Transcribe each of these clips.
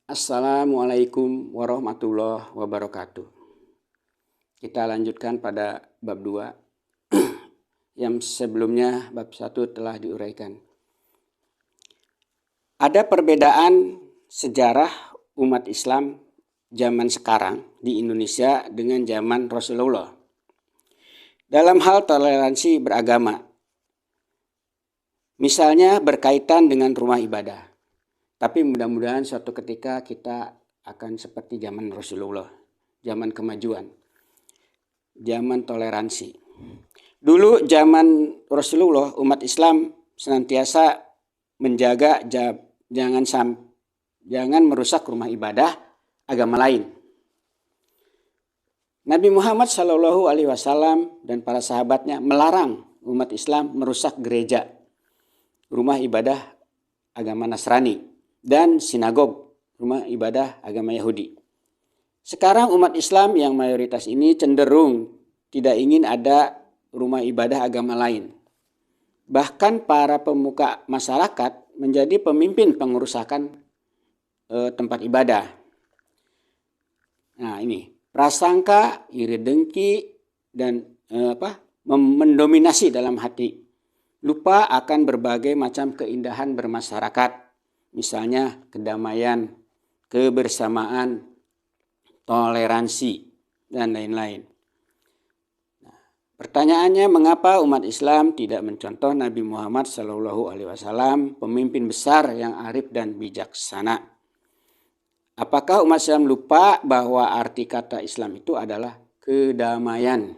Assalamualaikum warahmatullahi wabarakatuh. Kita lanjutkan pada bab 2 yang sebelumnya bab 1 telah diuraikan. Ada perbedaan sejarah umat Islam zaman sekarang di Indonesia dengan zaman Rasulullah dalam hal toleransi beragama. Misalnya berkaitan dengan rumah ibadah. Tapi mudah-mudahan suatu ketika kita akan seperti zaman Rasulullah, zaman kemajuan, zaman toleransi. Dulu zaman Rasulullah umat Islam senantiasa menjaga jangan merusak rumah ibadah agama lain. Nabi Muhammad SAW dan para sahabatnya melarang umat Islam merusak gereja, rumah ibadah agama Nasrani, dan sinagog, rumah ibadah agama Yahudi. Sekarang umat Islam yang mayoritas ini cenderung tidak ingin ada rumah ibadah agama lain. Bahkan para pemuka masyarakat menjadi pemimpin pengerusakan tempat ibadah. Nah ini, prasangka, iri dengki, dan mendominasi dalam hati. Lupa akan berbagai macam keindahan bermasyarakat. Misalnya kedamaian, kebersamaan, toleransi, dan lain-lain. Nah, pertanyaannya, mengapa umat Islam tidak mencontoh Nabi Muhammad SAW, pemimpin besar yang arif dan bijaksana? Apakah umat Islam lupa bahwa arti kata Islam itu adalah kedamaian?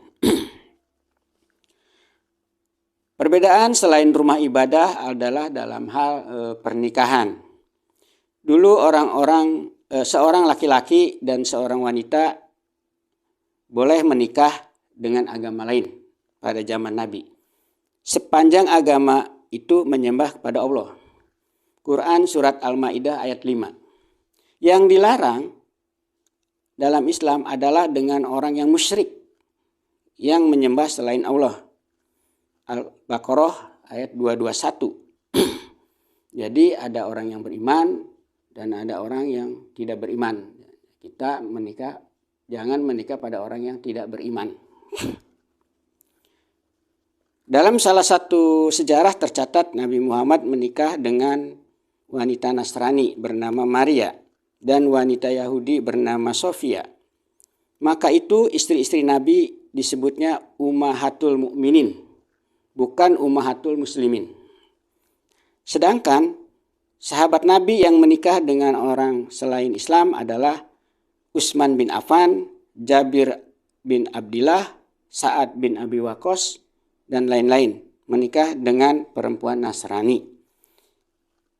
Perbedaan selain rumah ibadah adalah dalam hal pernikahan. Dulu seorang laki-laki dan seorang wanita boleh menikah dengan agama lain pada zaman Nabi. Sepanjang agama itu menyembah kepada Allah. Quran surat Al-Maidah ayat 5. Yang dilarang dalam Islam adalah dengan orang yang musyrik yang menyembah selain Allah. Al-Baqarah ayat 221. Jadi ada orang yang beriman dan ada orang yang tidak beriman. Kita jangan menikah pada orang yang tidak beriman. Dalam salah satu sejarah tercatat Nabi Muhammad menikah dengan wanita Nasrani bernama Maria dan wanita Yahudi bernama Sofia. Maka itu istri-istri Nabi disebutnya Ummahatul Mukminin, bukan Ummahatul Muslimin. Sedangkan sahabat Nabi yang menikah dengan orang selain Islam adalah Utsman bin Affan, Jabir bin Abdillah, Sa'ad bin Abi Waqqas, dan lain-lain menikah dengan perempuan Nasrani.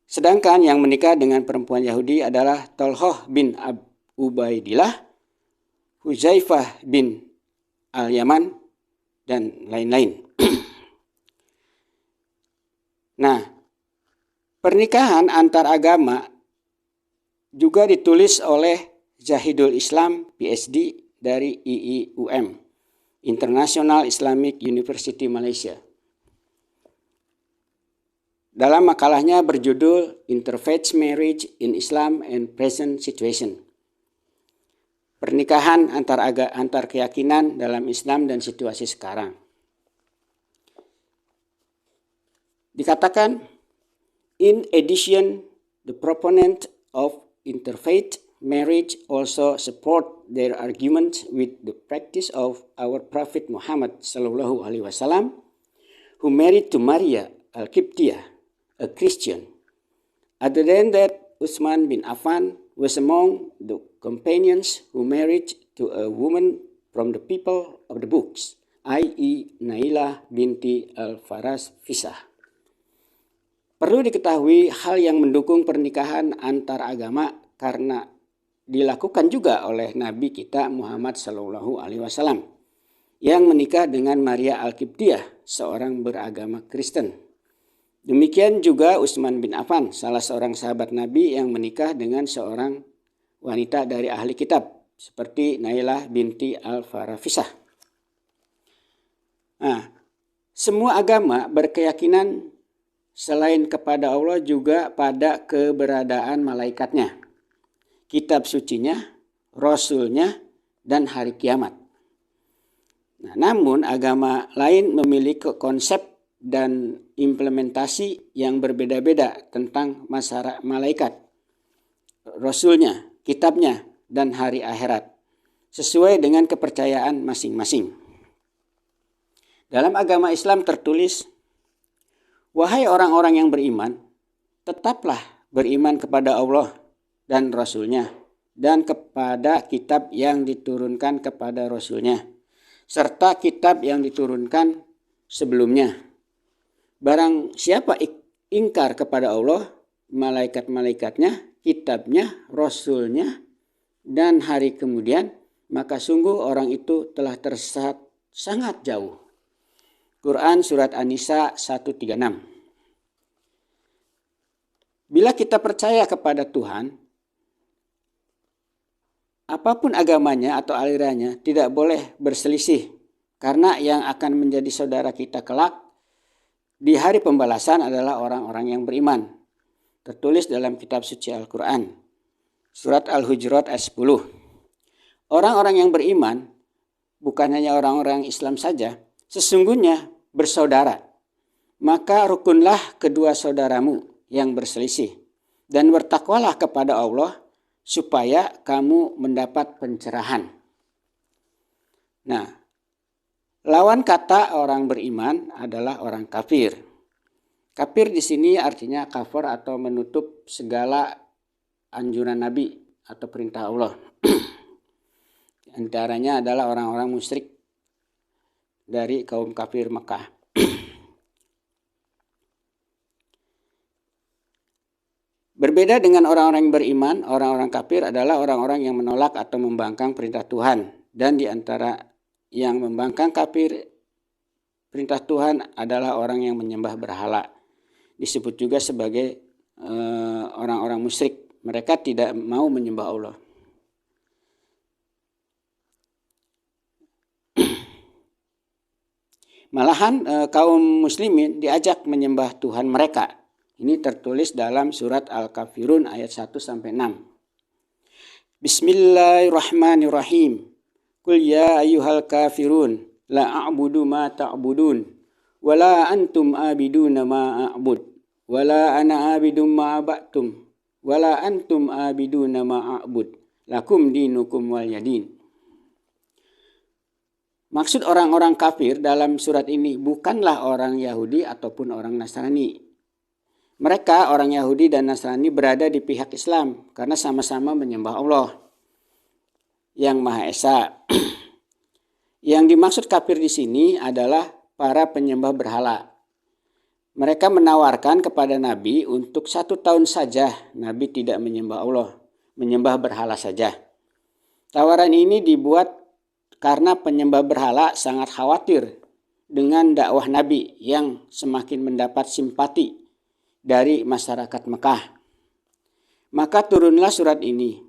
Sedangkan yang menikah dengan perempuan Yahudi adalah Talhah bin Ubaidillah, Huzaifah bin Al-Yaman, dan lain-lain. Nah, pernikahan antar agama juga ditulis oleh Zahidul Islam, PhD dari IIUM, International Islamic University Malaysia. Dalam makalahnya berjudul Interfaith Marriage in Islam and Present Situation. Pernikahan antar keyakinan dalam Islam dan situasi sekarang. Dikatakan, in addition, the proponent of interfaith marriage also support their argument with the practice of our Prophet Muhammad SAW, who married to Maria al-Qibtiyah, a Christian. Other than that, Utsman bin Affan was among the companions who married to a woman from the people of the books, i.e. Nailah binti al-Faras Fisah. Perlu diketahui hal yang mendukung pernikahan antar agama karena dilakukan juga oleh Nabi kita Muhammad SAW yang menikah dengan Maria al-Qibtiyah, seorang beragama Kristen. Demikian juga Utsman bin Affan, salah seorang sahabat Nabi yang menikah dengan seorang wanita dari ahli kitab seperti Nailah binti al-Farafisah. Nah, semua agama berkeyakinan selain kepada Allah juga pada keberadaan malaikatnya. kitab sucinya, rasulnya, dan hari kiamat. Nah, namun agama lain memiliki konsep dan implementasi yang berbeda-beda tentang malaikat, rasulnya, kitabnya, dan hari akhirat, sesuai dengan kepercayaan masing-masing. Dalam agama Islam tertulis, "Wahai orang-orang yang beriman, tetaplah beriman kepada Allah dan Rasul-Nya, dan kepada kitab yang diturunkan kepada Rasul-Nya, serta kitab yang diturunkan sebelumnya. Barang siapa ingkar kepada Allah, malaikat-malaikatnya, kitabnya, Rasul-Nya, dan hari kemudian, maka sungguh orang itu telah tersesat sangat jauh." Quran Surat An-Nisa 136. Bila kita percaya kepada Tuhan, apapun agamanya atau alirannya tidak boleh berselisih, karena yang akan menjadi saudara kita kelak di hari pembalasan adalah orang-orang yang beriman. Tertulis dalam kitab suci Al-Quran, Surat Al-Hujurat ayat 10. Orang-orang yang beriman, bukan hanya orang-orang Islam saja, sesungguhnya bersaudara. Maka rukunlah kedua saudaramu yang berselisih, dan bertakwalah kepada Allah supaya kamu mendapat pencerahan. Nah, lawan kata orang beriman adalah orang kafir. Kafir di sini artinya kafir atau menutup segala anjuran Nabi atau perintah Allah. Antaranya adalah orang-orang musyrik dari kaum kafir Mekah. Berbeda dengan orang-orang yang beriman, orang-orang kafir adalah orang-orang yang menolak atau membangkang perintah Tuhan. Dan di antara yang membangkang kafir perintah Tuhan adalah orang yang menyembah berhala. Disebut juga sebagai orang-orang musyrik. Mereka tidak mau menyembah Allah. Malahan kaum muslimin diajak menyembah Tuhan mereka. Ini tertulis dalam surat Al-Kafirun ayat 1-6. Bismillahirrahmanirrahim. Qul ya ayyuhal kafirun la a'budu ma ta'budun wa la antum abiduna ma a'bud wa la ana abidum ma abadtum wa la antum abiduna ma a'bud lakum dinukum walyadin. Maksud orang-orang kafir dalam surat ini bukanlah orang Yahudi ataupun orang Nasrani. Mereka, orang Yahudi dan Nasrani, berada di pihak Islam karena sama-sama menyembah Allah yang Maha Esa. Yang dimaksud kafir di sini adalah para penyembah berhala. Mereka menawarkan kepada Nabi untuk 1 tahun saja Nabi tidak menyembah Allah, menyembah berhala saja. Tawaran ini dibuat karena penyembah berhala sangat khawatir dengan dakwah Nabi yang semakin mendapat simpati dari masyarakat Mekah. Maka turunlah surat ini.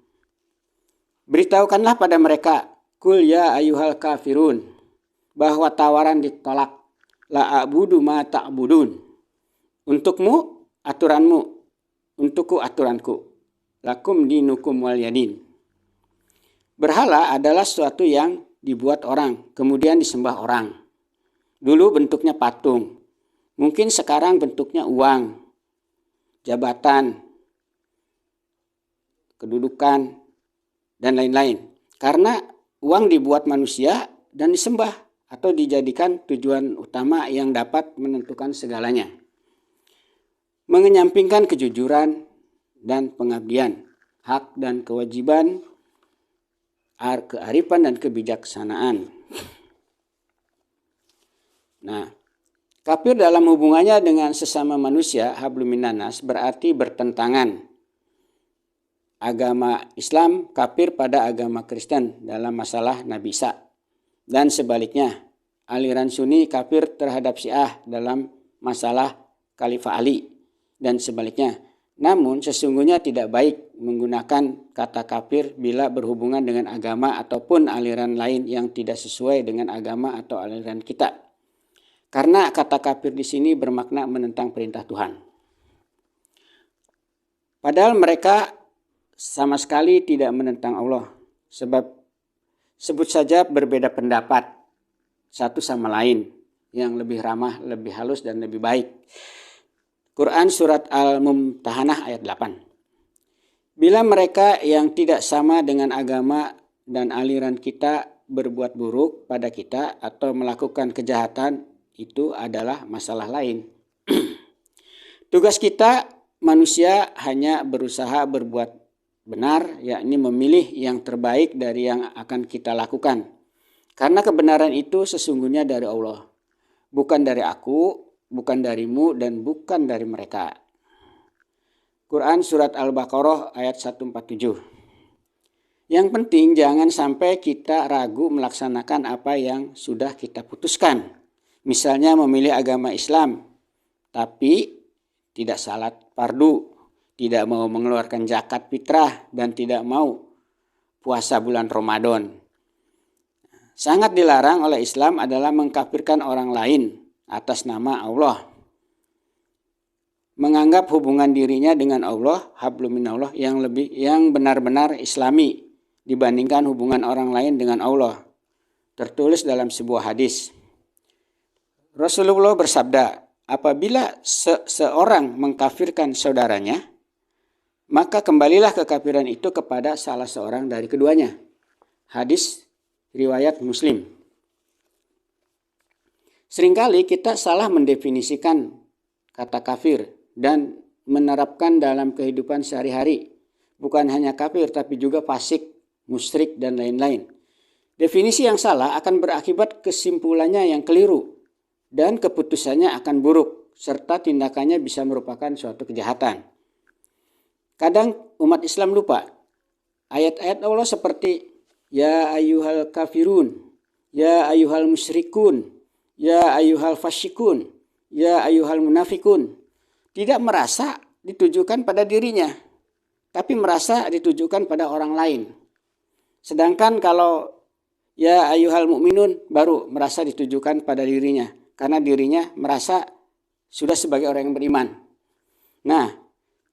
Beritahukanlah pada mereka, Qul ya ayyuhal kafirun, bahwa tawaran ditolak. La a'budu ma ta'budun. Untukmu aturanmu, untukku aturanku. Lakum dinukum walyadin. Berhala adalah sesuatu yang dibuat orang, kemudian disembah orang. Dulu bentuknya patung, mungkin sekarang bentuknya uang, jabatan, kedudukan, dan lain-lain. Karena uang dibuat manusia dan disembah atau dijadikan tujuan utama yang dapat menentukan segalanya. Mengenyampingkan kejujuran dan pengabdian, hak dan kewajiban, kearifan dan kebijaksanaan. Nah, kafir dalam hubungannya dengan sesama manusia, hablum minannas, berarti bertentangan. Agama Islam kafir pada agama Kristen dalam masalah Nabi Isa. Dan sebaliknya, aliran Sunni kafir terhadap Syiah dalam masalah Khalifah Ali. Dan sebaliknya, namun sesungguhnya tidak baik menggunakan kata kafir bila berhubungan dengan agama ataupun aliran lain yang tidak sesuai dengan agama atau aliran kita. Karena kata kafir di sini bermakna menentang perintah Tuhan. Padahal mereka sama sekali tidak menentang Allah. Sebab sebut saja berbeda pendapat satu sama lain yang lebih ramah, lebih halus dan lebih baik. Quran surat Al-Mumtahanah ayat 8. Bila mereka yang tidak sama dengan agama dan aliran kita berbuat buruk pada kita atau melakukan kejahatan, itu adalah masalah lain. Tugas kita manusia hanya berusaha berbuat benar, yakni memilih yang terbaik dari yang akan kita lakukan. Karena kebenaran itu sesungguhnya dari Allah, bukan dari aku, bukan darimu, dan bukan dari mereka. Quran surat Al-Baqarah ayat 147. Yang penting jangan sampai kita ragu melaksanakan apa yang sudah kita putuskan. Misalnya memilih agama Islam, tapi tidak salat fardu, tidak mau mengeluarkan zakat fitrah, dan tidak mau puasa bulan Ramadan. Sangat dilarang oleh Islam adalah mengkafirkan orang lain atas nama Allah. Menganggap hubungan dirinya dengan Allah, hablum minallah, yang benar-benar islami dibandingkan hubungan orang lain dengan Allah. Tertulis dalam sebuah hadis. Rasulullah bersabda, apabila seorang mengkafirkan saudaranya, maka kembalilah kekafiran itu kepada salah seorang dari keduanya. Hadis riwayat Muslim. Seringkali kita salah mendefinisikan kata kafir dan menerapkan dalam kehidupan sehari-hari. Bukan hanya kafir tapi juga fasik, musyrik, dan lain-lain. Definisi yang salah akan berakibat kesimpulannya yang keliru dan keputusannya akan buruk serta tindakannya bisa merupakan suatu kejahatan. Kadang umat Islam lupa ayat-ayat Allah seperti ya ayyuhal kafirun, ya ayyuhal musyrikun, ya ayyuhal fasyikun, ya ayyuhal munafikun. Tidak merasa ditujukan pada dirinya, tapi merasa ditujukan pada orang lain. Sedangkan kalau ya ayyuhal mu'minun baru merasa ditujukan pada dirinya, karena dirinya merasa sudah sebagai orang yang beriman. Nah,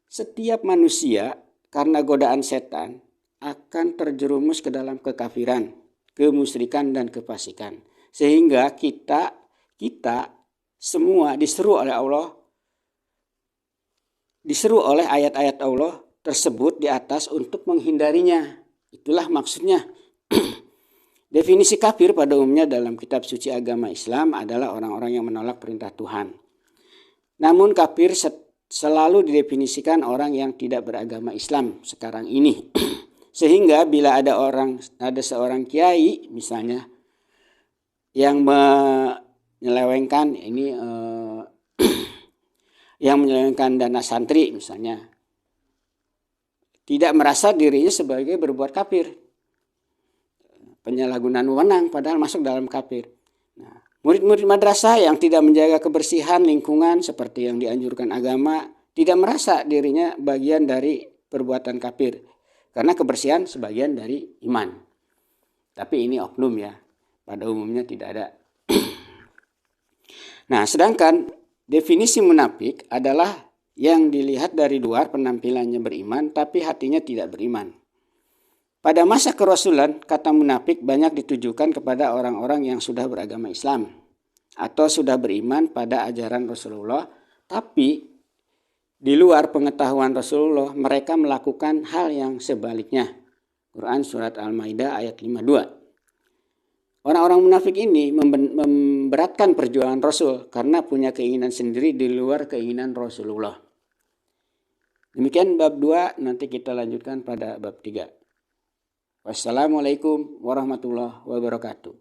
setiap manusia karena godaan setan akan terjerumus ke dalam kekafiran, kemusyrikan, dan kefasikan. Sehingga kita semua diseru oleh Allah, diseru oleh ayat-ayat Allah tersebut di atas untuk menghindarinya. Itulah maksudnya. Definisi kafir pada umumnya dalam kitab suci agama Islam adalah orang-orang yang menolak perintah Tuhan. Namun kafir selalu didefinisikan orang yang tidak beragama Islam sekarang ini. Sehingga bila ada seorang kiai misalnya yang menyelewengkan yang menyelewengkan dana santri misalnya, tidak merasa dirinya sebagai berbuat kafir, penyalahgunaan wewenang padahal masuk dalam kafir. Nah, murid-murid madrasah yang tidak menjaga kebersihan lingkungan seperti yang dianjurkan agama tidak merasa dirinya bagian dari perbuatan kafir karena kebersihan sebagian dari iman. Tapi ini oknum ya, pada umumnya tidak ada. Nah, sedangkan definisi munafik adalah yang dilihat dari luar penampilannya beriman tapi hatinya tidak beriman. Pada masa kerasulan, kata munafik banyak ditujukan kepada orang-orang yang sudah beragama Islam atau sudah beriman pada ajaran Rasulullah, tapi di luar pengetahuan Rasulullah mereka melakukan hal yang sebaliknya. Quran surat Al-Maidah ayat 52. Orang-orang munafik ini memberatkan perjuangan Rasul karena punya keinginan sendiri di luar keinginan Rasulullah. Demikian bab 2, nanti kita lanjutkan pada bab 3. Wassalamualaikum warahmatullahi wabarakatuh.